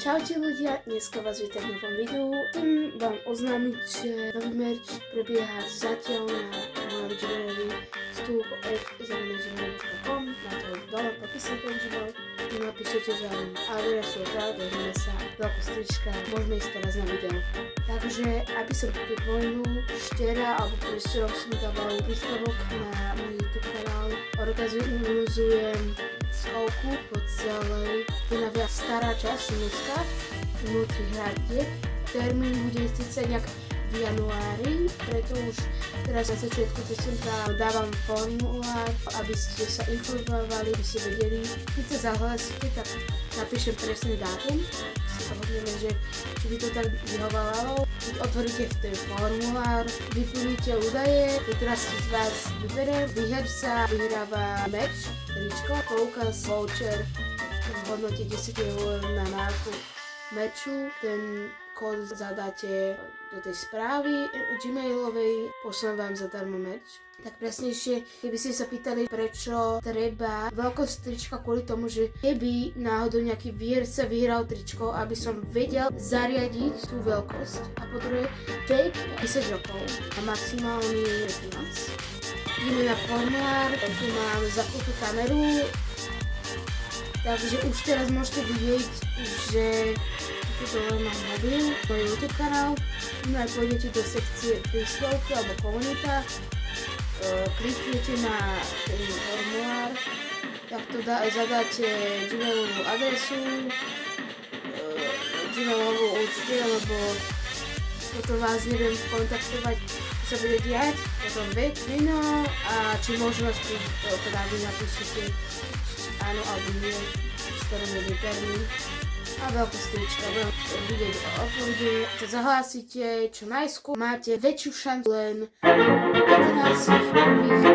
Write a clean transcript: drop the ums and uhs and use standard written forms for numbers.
Čaute ľudia, dneska vás vítam v novom videu. Chcem vám oznámiť, že nový merch prebieha zatiaľ na mojom Gmailovi stulko@gmail.com. Máte ho dole v popise ten Gmail. Napíšete vám adresu, dozvieme sa veľkú strička. Môžeme ísť teraz na video. Takže, aby som pripomenul, včera alebo predvčerom som dával príspevok na môj YouTube kanál. Organizujem skovku po celej Dunavia stará časť dneska vnútri Hradiek. Termín bude síce nejak v januári, preto už teraz na začiatku decembra dávam formulár, aby ste sa informovali, aby ste vedeli. Keď sa zahlásite, tak napíšem presný dátum. Si dohodneme, že či by to tak vyhovovalo. Keď otvoríte ten formulár, vyplníte údaje, 15 z vás vybere, výherca vyhráva merch, tričko, poukaz, voucher v hodnote 10 € na nákup merchu. Ten kód zadáte do tej správy Gmailovej, pošlem vám zadarmo merch. Tak presnejšie, keby ste sa pýtali, prečo treba veľkosť trička, kvôli tomu, že keby náhodou nejaký výherca vyhral tričko, aby som vedel zariadiť tú veľkosť. A po druhé, vek 10 rokov a maximálny 15. Ideme na formulár, tu mám zapnutú kameru, takže už teraz môžete vidieť, že tu dole mám mobil, môj YouTube kanál. No a pôjdete do sekcie príspevky alebo komunita, kliknete na ten formulár, takto zadáte Gmailovú adresu, Gmailovú určite, lebo potom vás neviem kontaktovať, čo sa bude diať, potom vek, meno a či môžu vás teda vy napíšete áno alebo nie, s ktorým je termín. A veľkú strička, budem vidieť o uploade, to zahlásite čo najskôr, máte väčšiu šancu len 15 prvých